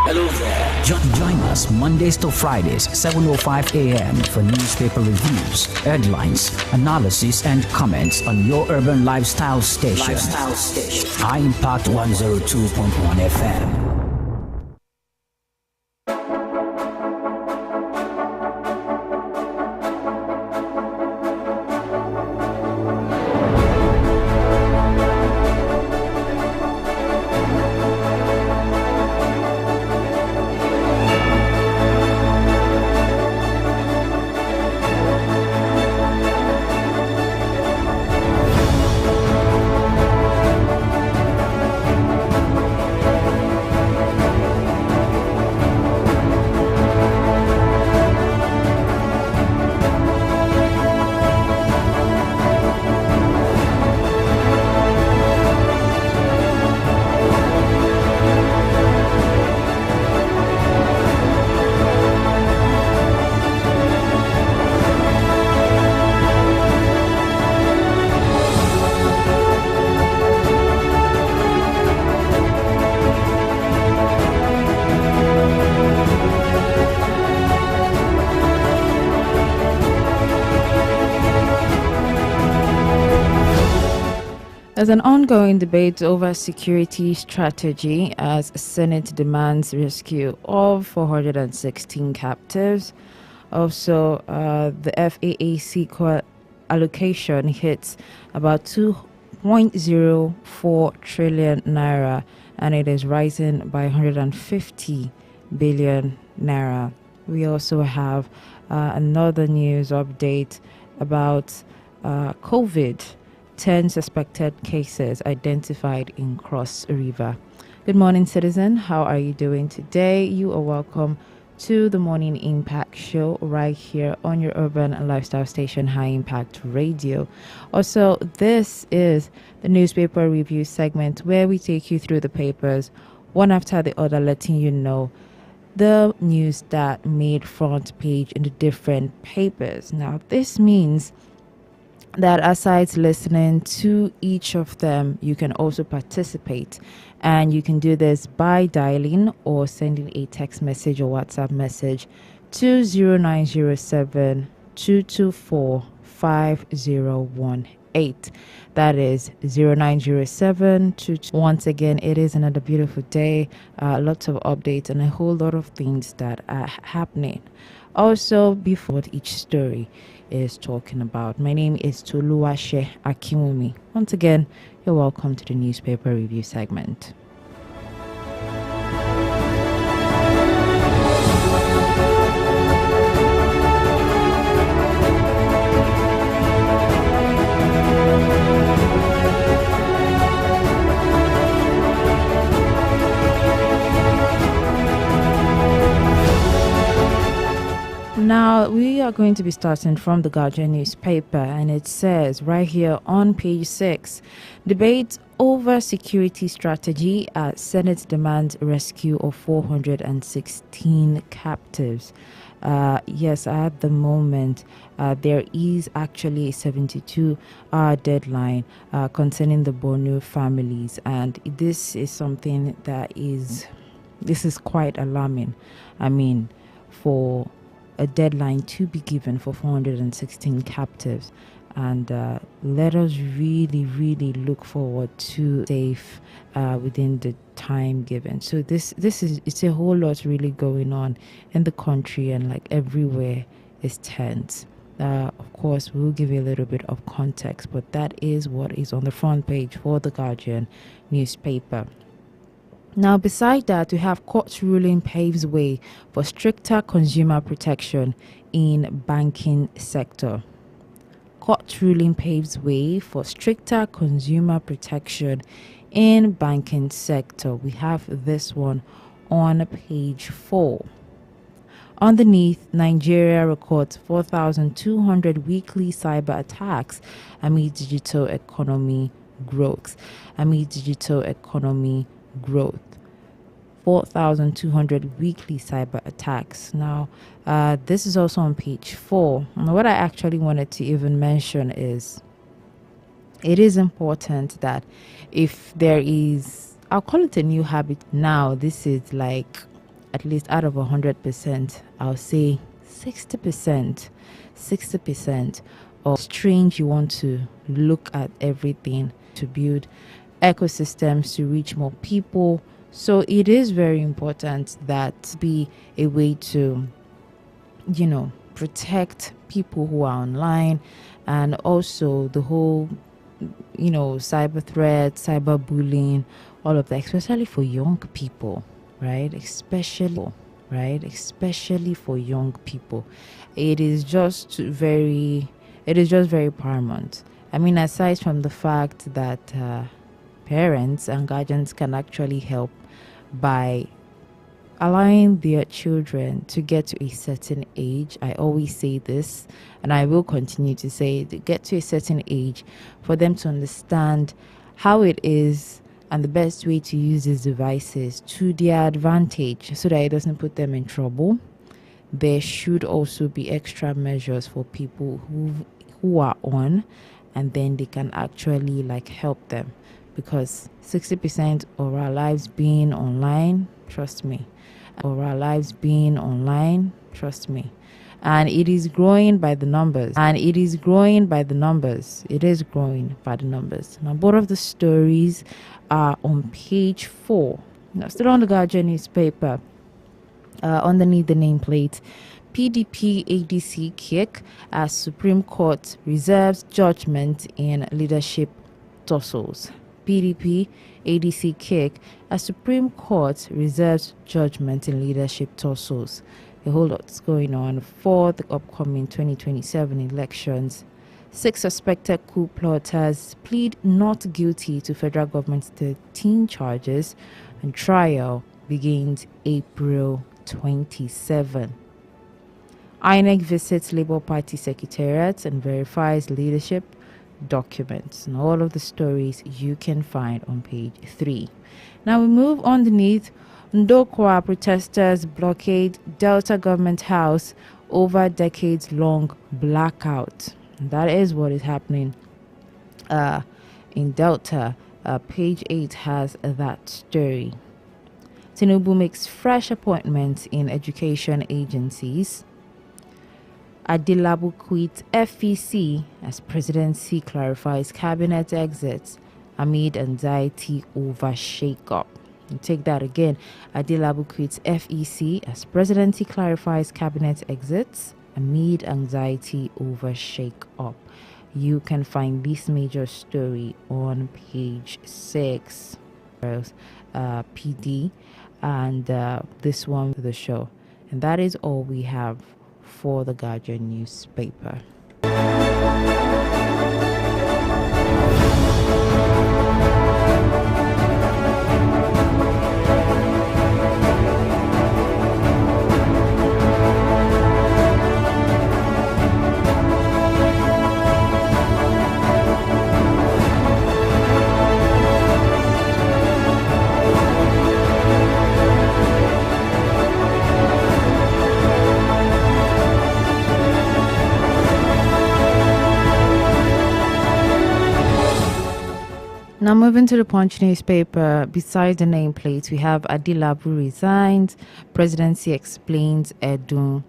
Hello there. Join us Mondays to Fridays, 7:05 a.m. for newspaper reviews, headlines, analysis, and comments on your urban lifestyle station. High Impact 102.1 FM. There's an ongoing debate over security strategy as Senate demands rescue of 416 captives. Also, the FAAC core allocation hits about 2.04 trillion naira, and it is rising by 150 billion naira. We also have another news update about COVID. 10 suspected cases identified in Cross River. Good morning, citizen. How are you doing today? You are welcome to the Morning Impact Show right here on your urban and lifestyle station, High Impact Radio. Also, this is the newspaper review segment where we take you through the papers one after the other, letting you know the news that made front page in the different papers. Now, this means that aside listening to each of them, you can also participate, and you can do this by dialing or sending a text message or WhatsApp message to 0907 224 5018. That is 0907 Once again, it is another beautiful day, lots of updates and a whole lot of things that are happening. Also, before each story is talking about, my name is Toluwashe Akimumi. Once again, you're welcome to the newspaper review segment. Now, we are going to be starting from the Guardian newspaper, and it says right here on page 6, debate over security strategy as Senate demands rescue of 416 captives. Yes, at the moment, there is actually a 72-hour deadline concerning the Borno families, and this is something this is quite alarming. I mean, for a deadline to be given for 416 captives, and let us really look forward to safe within the time given. So it's a whole lot really going on in the country, and like everywhere is tense. Of course, we'll give you a little bit of context, but that is what is on the front page for the Guardian newspaper. Now, beside that, we have court ruling paves way for stricter consumer protection in banking sector. Court ruling paves way for stricter consumer protection in banking sector. We have this one on page 4. Underneath, Nigeria records 4,200 weekly cyber attacks amid digital economy growth. 4,200 weekly cyber attacks. Now, this is also on page 4. And what I actually wanted to even mention is it is important that if there is, I'll call it a new habit now, this is like at least out of 100%, I'll say 60% of strange you want to look at everything to build ecosystems to reach more people. So it is very important that be a way to, protect people who are online, and also the whole, cyber threats, cyber bullying, all of that, especially for young people, right? Especially for young people. It is just very paramount. I mean, aside from the fact that parents and guardians can actually help by allowing their children to get to a certain age. I always say this, and I will continue to say it, to get to a certain age for them to understand how it is and the best way to use these devices to their advantage so that it doesn't put them in trouble. There should also be extra measures for people who are on, and then they can actually help them, because 60% of our lives being online, trust me, and it is growing by the numbers. Now, both of the stories are on page 4. Now, still on the Guardian newspaper, underneath the nameplate, PDP ADC kick as Supreme Court reserves judgment in leadership tussles. PDP ADC kick as Supreme Court reserves judgment in leadership tussles. A whole lot's going on for the upcoming 2027 elections. 6 suspected coup plotters plead not guilty to federal government's 13 charges, and trial begins April 27. INEC visits Labour Party secretariat and verifies leadership documents. And all of the stories you can find on page 3. Now we move underneath. Ndokwa protesters blockade Delta government house over decades-long blackout. And that is what is happening in Delta. Page 8 has that story. Tinubu makes fresh appointments in education agencies. Adilabu quits FEC as presidency clarifies cabinet exits amid anxiety over shake-up. And take that again. Adilabu quits FEC as presidency clarifies cabinet exits amid anxiety over shake-up. You can find this major story on page 6. PD and this one for the show. And that is all we have for the Guardian newspaper. Now moving to the Punch newspaper, besides the nameplate, we have Adilabu resigns, presidency explains Edun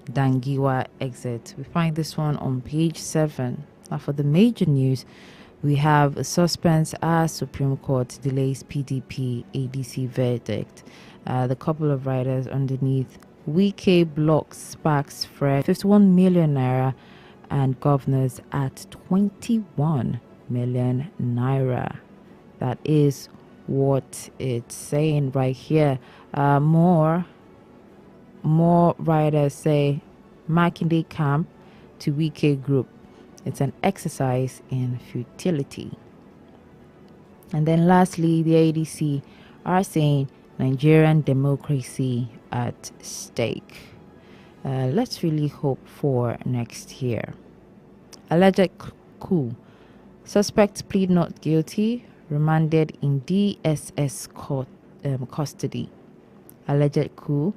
Dangiwa exit. We find this one on page 7. Now for the major news, we have a suspense as Supreme Court delays PDP ADC verdict. The couple of writers underneath, Wike blocks sparks for 51 million naira and governors at 21 million naira. That is what it's saying right here. More writers say Makinde camp to Wike group. It's an exercise in futility. And then lastly, the ADC are saying Nigerian democracy at stake. Let's really hope for next year. Alleged coup. Suspects plead not guilty, remanded in DSS court, custody. alleged coup.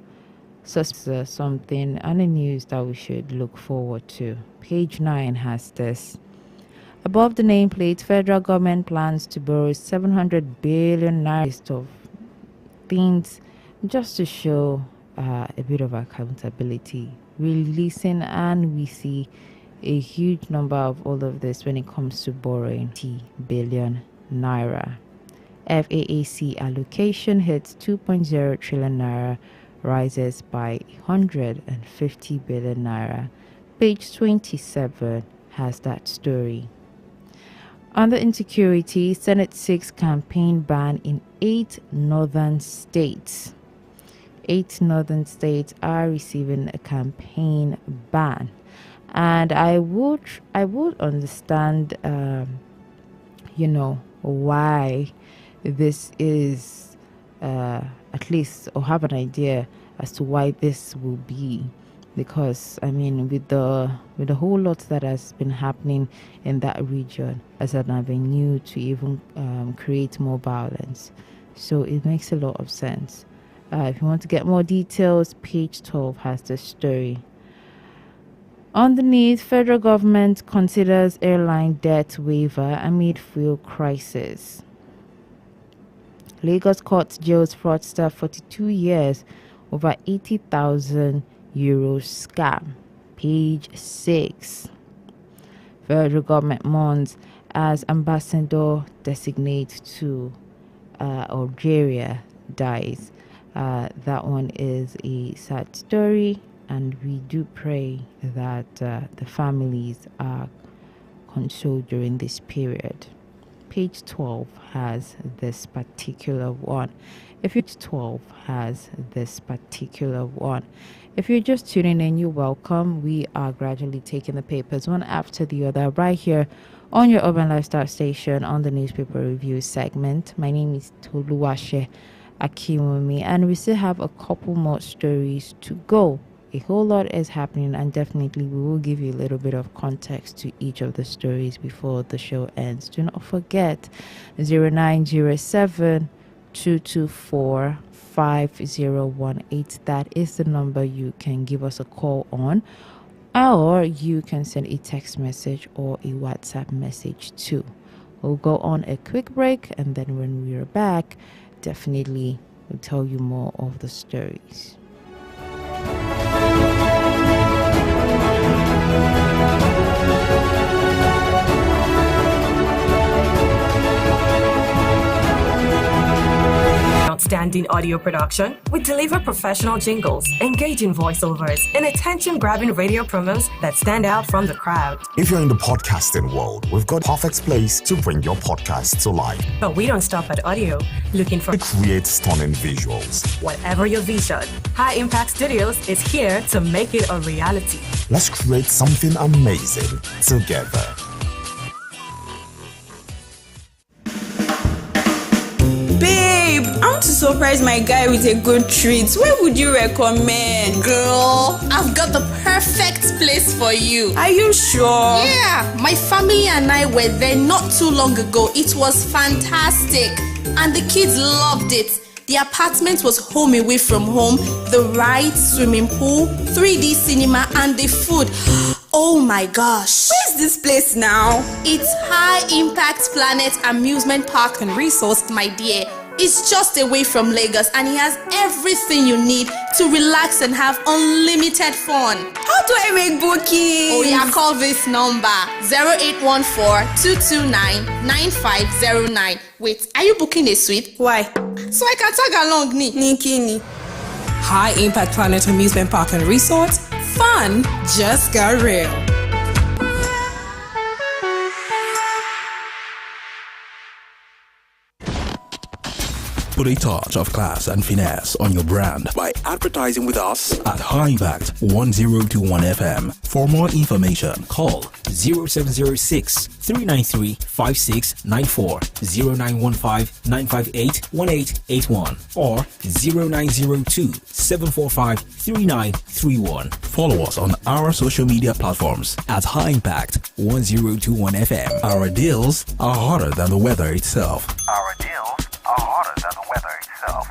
Something and the news that we should look forward to. Page 9 has this. Above the nameplate, federal government plans to borrow 700 billion naira of things just to show a bit of accountability. Releasing, and we see a huge number of all of this when it comes to borrowing 10 billion naira. FAAC allocation hits 2.0 trillion naira, rises by 150 billion naira. Page 27 has that story. Under insecurity, Senate 6 campaign ban in 8 northern states. 8 northern states are receiving a campaign ban, and I would understand, why this is, at least, or have an idea as to why this will be. Because with the whole lot that has been happening in that region as an avenue to even create more violence, so it makes a lot of sense. If you want to get more details, page 12 has the story. Underneath, federal government considers airline debt waiver amid fuel crisis. Lagos court jails fraudster 42 years over 80,000 euro scam. Page 6. Federal government mourns as ambassador designate to Algeria dies. That one is a sad story, and we do pray that the families are consoled during this period. Page 12 has this particular one. If you're just tuning in, you're welcome. We are gradually taking the papers one after the other right here on your Urban Lifestyle station on the newspaper review segment. My name is Toluwashe Akimumi, and we still have a couple more stories to go. A whole lot is happening, and definitely we will give you a little bit of context to each of the stories before the show ends. Do not forget 0907 224 5018. That is the number you can give us a call on, or you can send a text message or a WhatsApp message too. We'll go on a quick break, and then when we are back, definitely we'll tell you more of the stories. Outstanding audio production, we deliver professional jingles, engaging voiceovers, and attention-grabbing radio promos that stand out from the crowd. If you're in the podcasting world, we've got a perfect place to bring your podcast to life. But we don't stop at audio. Looking for create stunning visuals. Whatever your vision, High Impact Studios is here to make it a reality. Let's create something amazing together. Babe, I want to surprise my guy with a good treat. Where would you recommend? Girl, I've got the perfect place for you. Are you sure? Yeah, my family and I were there not too long ago. It was fantastic, and the kids loved it. The apartment was home away from home, the ride, swimming pool, 3D cinema, and the food. Oh my gosh. Where's this place now? It's High Impact Planet Amusement Park and Resort, my dear. It's just away from Lagos, and it has everything you need to relax and have unlimited fun. How do I make bookings? Oh yeah, call this number 0814-229-9509. Wait, are you booking a suite? Why? So I can tag along, Nikini. High Impact Planet Amusement Park and Resort. Fun just got real. Put a touch of class and finesse on your brand by advertising with us at High Impact 1021 FM. For more information, call 0706 393 5694, 0915 958 1881, or 0902 745 3931. Follow us on our social media platforms at High Impact 1021 FM. Our deals are hotter than the weather itself. Our deals are hotter than the weather itself.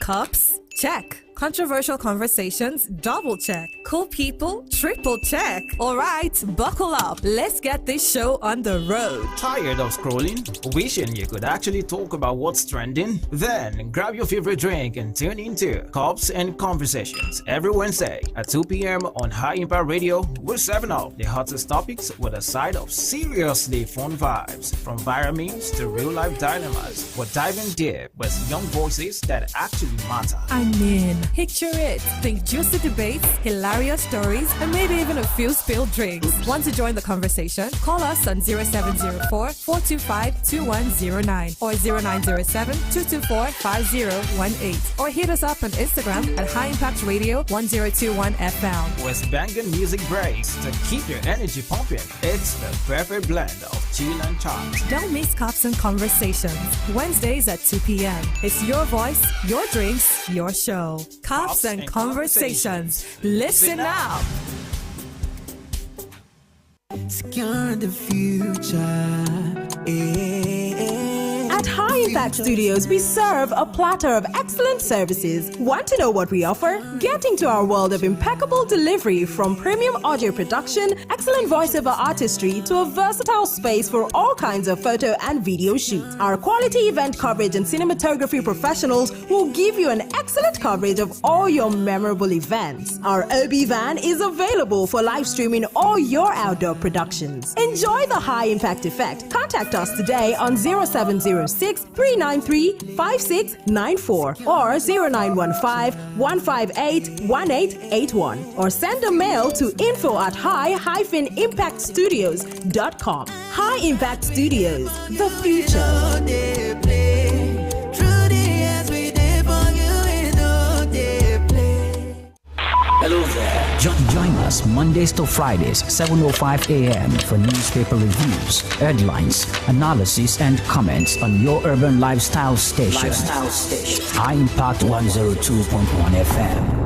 Cups? Check. Controversial conversations? Double check. Cool people? Triple check. All right, buckle up. Let's get this show on the road. Tired of scrolling? Wishing you could actually talk about what's trending? Then grab your favorite drink and tune into Cups and Conversations every Wednesday at 2 p.m. on High Impact Radio. We're serving up the hottest topics with a side of seriously fun vibes. From viral memes to real life dilemmas, we're diving deep with young voices that actually matter. I mean, picture it. Think juicy debates, hilarious stories, and maybe even a few spilled drinks. Want to join the conversation? Call us on 0704-425-2109 or 0907-224-5018 or hit us up on Instagram at High Impact Radio 1021 FM. With banging music breaks to keep your energy pumping, it's the perfect blend of chill and charm. Don't miss Cups and Conversations. Wednesdays at 2 p.m. It's your voice, your drinks, your show. Cups and Conversations. Listen up. Secure the future. At High Impact Studios, we serve a platter of excellent services. Want to know what we offer? Get into our world of impeccable delivery, from premium audio production, excellent voiceover artistry, to a versatile space for all kinds of photo and video shoots. Our quality event coverage and cinematography professionals will give you an excellent coverage of all your memorable events. Our OB van is available for live streaming all your outdoor productions. Enjoy the High Impact effect. Contact us today on 0706-393-5694 or 0915-158-1881 or send a mail to info@high-impactstudios.com. High Impact Studios, the future. Hello there. Join us Mondays to Fridays, 7:05 a.m. for newspaper reviews, headlines, analysis, and comments on your urban lifestyle station. High Impact 102.1 FM.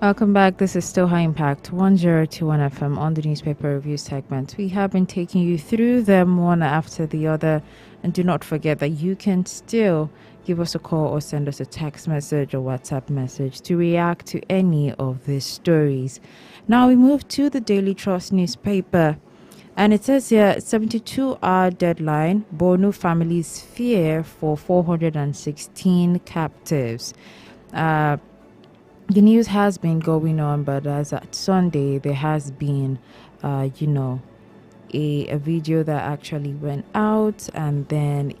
Welcome back. This is still High Impact 1021 FM on the newspaper review segment. We have been taking you through them one after the other. And do not forget that you can still give us a call or send us a text message or WhatsApp message to react to any of these stories. Now we move to the Daily Trust newspaper. And it says here, 72-hour deadline, Borno families fear for 416 captives. The news has been going on, but as at Sunday, there has been, a video that actually went out, and then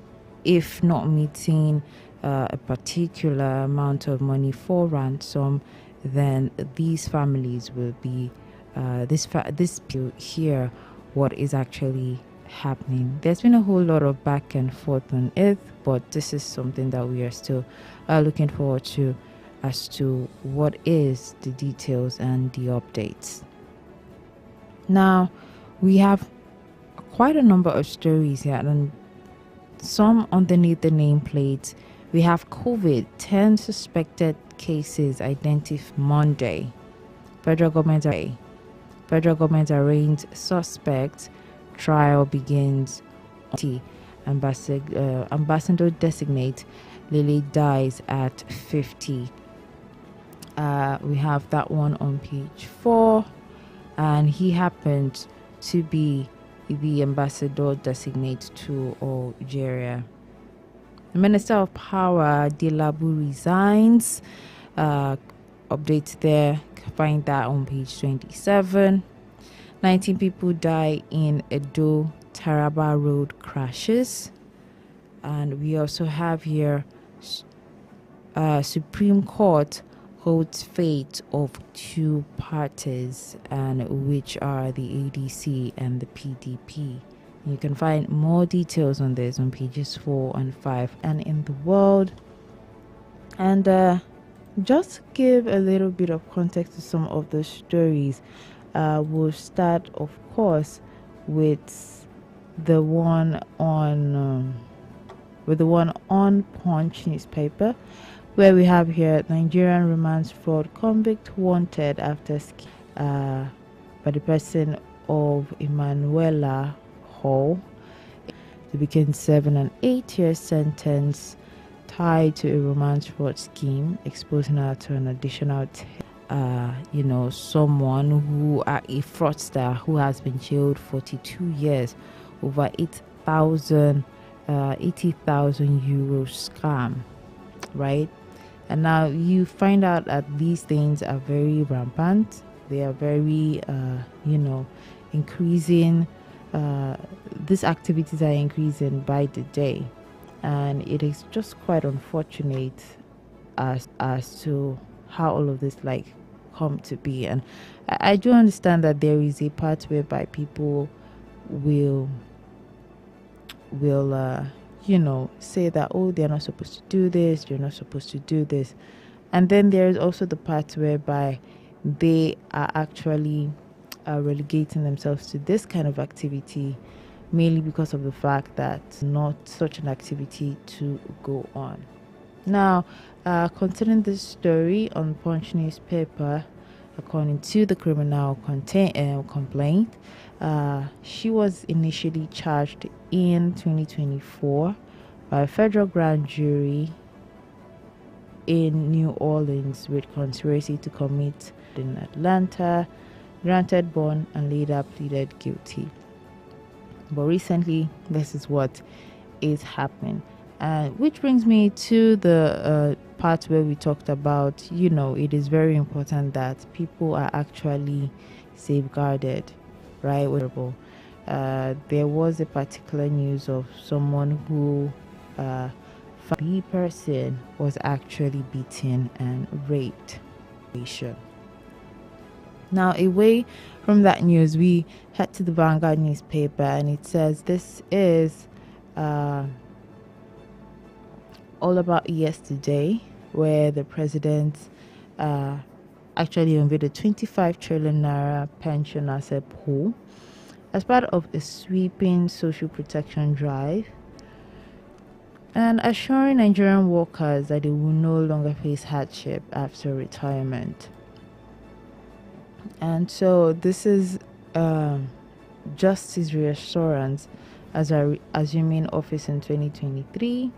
if not meeting a particular amount of money for ransom, then these families will be this to hear what is actually happening. There's been a whole lot of back and forth on it, but this is something that we are still looking forward to as to what is the details and the updates. Now, we have quite a number of stories here, and some underneath the nameplate. We have COVID, 10 suspected cases identified Monday. Federal government arraigned suspects. Trial begins. Ambassador designate Lily dies at 50. We have that one on page 4, and he happened to be the ambassador designate to Algeria. The Minister of Power, Dilabu, resigns. Updates there, find that on page 27. 19 people die in Edo Taraba road crashes. And we also have here Supreme Court holds fate of two parties, and which are the ADC and the PDP. You can find more details on this on pages 4 and 5 and in the world. And just give a little bit of context to some of the stories. We'll start, of course, with the one on Punch newspaper, where we have here Nigerian romance fraud convict wanted after by the person of Emanuela Hall to begin 7 and 8 year sentence tied to a romance fraud scheme, exposing her to an additional someone who a fraudster who has been jailed 42 years over 80,000 euro scam, right? And now you find out that these things are very rampant. They are very increasing. These activities are increasing by the day, and it is just quite unfortunate as to how all of this come to be. And I do understand that there is a part whereby people will say that, oh, they're not supposed to do this, you're not supposed to do this. And then there is also the part whereby they are actually relegating themselves to this kind of activity mainly because of the fact that not such an activity to go on. Now, concerning this story on Punch newspaper, according to the criminal complaint, she was initially charged in 2024 by a federal grand jury in New Orleans with conspiracy to commit in Atlanta, granted bond, and later pleaded guilty. But recently, this is what is happening. Which brings me to the part where we talked about, it is very important that people are actually safeguarded, right? There was a particular news of someone who the person was actually beaten and raped. Now, away from that news, we head to the Vanguard newspaper, and it says this is all about yesterday, where the president actually unveiled a 25 trillion naira pension asset pool as part of a sweeping social protection drive, and assuring Nigerian workers that they will no longer face hardship after retirement. And so this is just his reassurance as assuming office in 2023,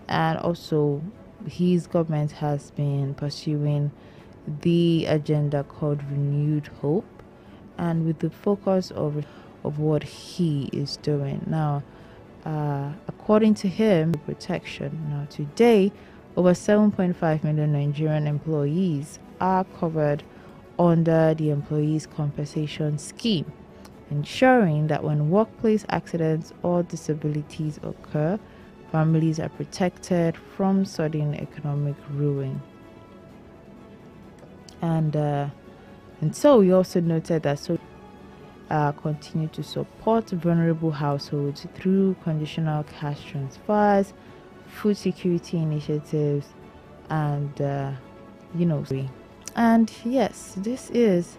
and also his government has been pursuing the agenda called Renewed Hope, and with the focus of what he is doing now. According to him, protection. Now, today, over 7.5 million Nigerian employees are covered under the Employees Compensation Scheme, ensuring that when workplace accidents or disabilities occur, families are protected from sudden economic ruin. And And so we also noted that continue to support vulnerable households through conditional cash transfers, food security initiatives, and and yes, this is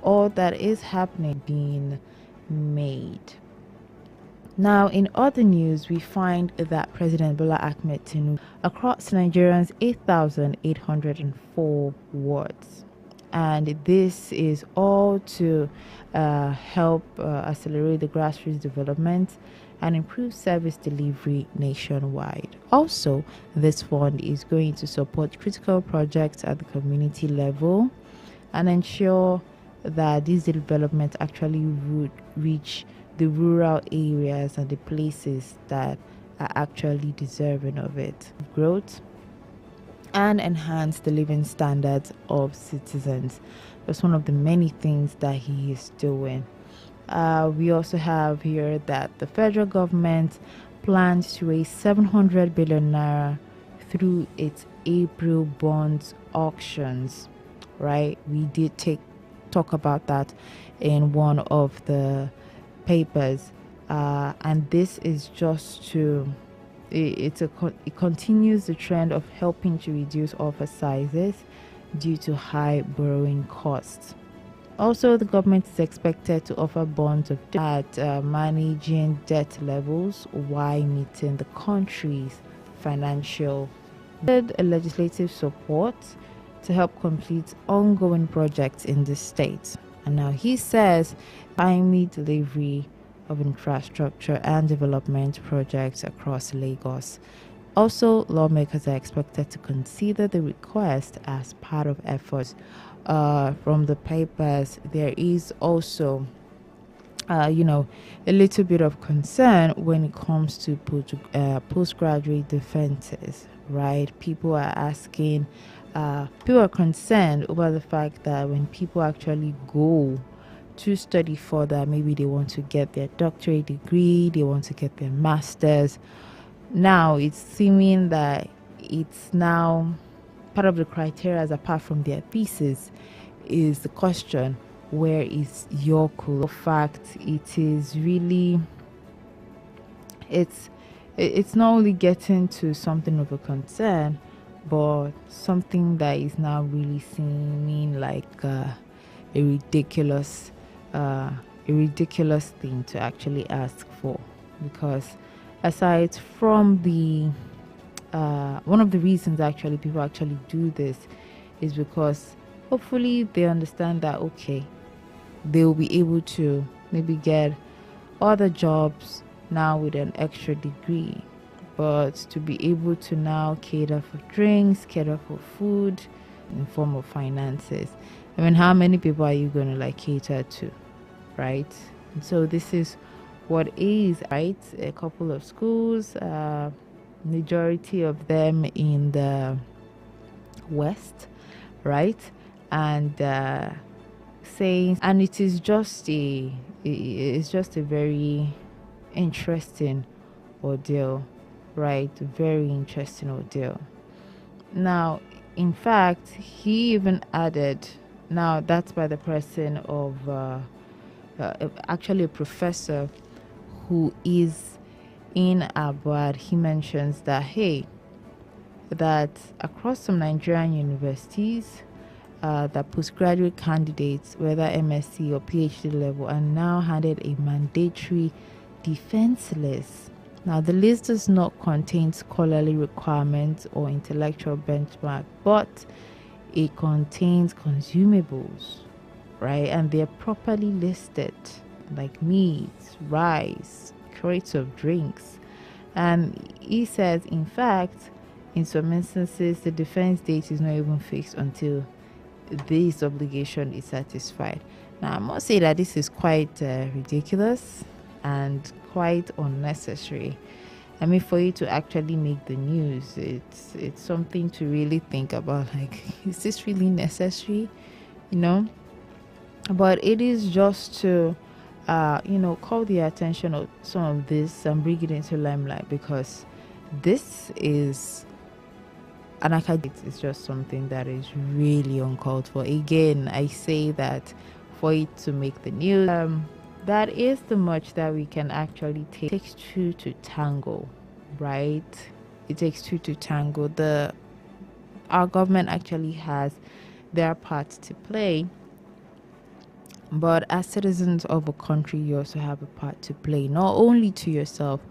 all that is happening being made. Now, in other news, we find that President Bola Ahmed Tinubu across Nigeria's 8,804 wards. And this is all to help accelerate the grassroots development and improve service delivery nationwide. Also, this fund is going to support critical projects at the community level and ensure that these developments actually would reach the rural areas and the places that are actually deserving of it. Growth and enhance the living standards of citizens. That's one of the many things that he is doing. We also have here that the federal government plans to raise 700 billion naira through its April bonds auctions. Right? We did talk about that in one of the papers, and this is just to it continues the trend of helping to reduce offer sizes due to high borrowing costs. Also, the government is expected to offer bonds at managing debt levels while meeting the country's financial legislative support to help complete ongoing projects in the state. And now he says timely delivery of infrastructure and development projects across Lagos. Also, lawmakers are expected to consider the request as part of efforts. From the papers, there is also a little bit of concern when it comes to postgraduate defenses, right? People are asking, people are concerned over the fact that when people actually go to study further, maybe they want to get their doctorate degree, they want to get their master's. Now it's seeming that it's now part of the criteria, apart from their thesis, is the question, where is your cool? In fact, it is really, it's not only getting to something of a concern, but something that is now really seeming like a ridiculous thing to actually ask for. Because aside from the one of the reasons actually people actually do this is because hopefully they understand that they will be able to maybe get other jobs now with an extra degree, but to be able to now cater for drinks, cater for food in form of finances. I mean, how many people are you going to cater to, right? And so this is what is, right? A couple of schools, majority of them in the west, right? And saying, and it is just a very interesting ordeal, right? Very interesting ordeal. Now, in fact, he even added, now that's by the person of actually a professor who is in Abuad. He mentions that that across some Nigerian universities, that postgraduate candidates, whether MSc or PhD level, are now handed a mandatory defense list. Now, the list does not contain scholarly requirements or intellectual benchmark, but it contains consumables, right? And they're properly listed, like meats, rice, crates of drinks. And he says, in fact, in some instances, the defense date is not even fixed until this obligation is satisfied. Now, I must say that this is quite ridiculous and quite unnecessary. I mean, for you to actually make the news, it's something to really think about. Is this really necessary? But it is just to call the attention of some of this and bring it into limelight, because this is And it's just something that is really uncalled for. Again, I say that for it to make the news, that is the much that we can actually take. It takes two to tango, right? It takes two to tango. Our government actually has their part to play, but as citizens of a country, you also have a part to play, not only to yourself,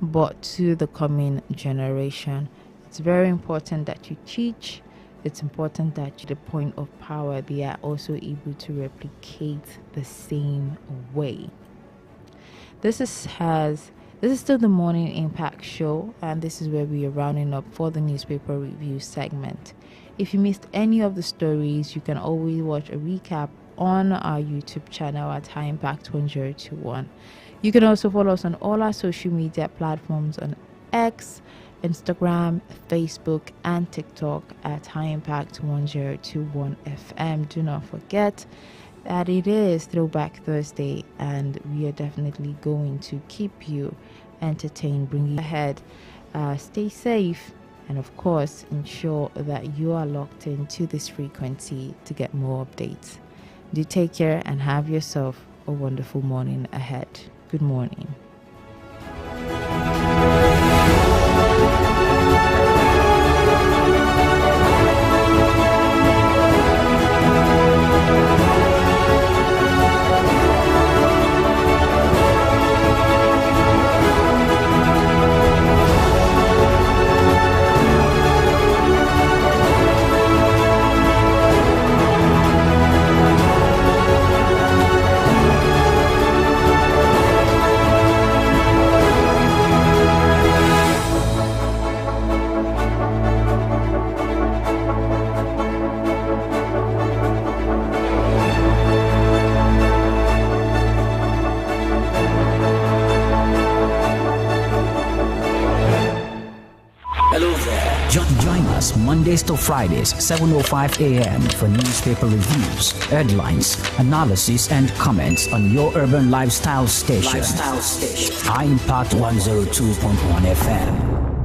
but to the coming generation. It's very important that you teach. It's important that the point of power, they are also able to replicate the same way. This is still the Morning Impact Show, and this is where we are rounding up for the newspaper review segment. If you missed any of the stories, you can always watch a recap on our YouTube channel at High Impact 1021. You can also follow us on all our social media platforms on X, Instagram, Facebook, and TikTok at High Impact 1021 FM. Do not forget that it is Throwback Thursday, and we are definitely going to keep you entertained, bring you ahead. Stay safe, and of course, ensure that you are locked into this frequency to get more updates. Do take care and have yourself a wonderful morning ahead. Good morning. Join us Mondays to Fridays, 7:05 a.m. for newspaper reviews, headlines, analysis, and comments on your urban lifestyle station. High Impact 102.1 FM.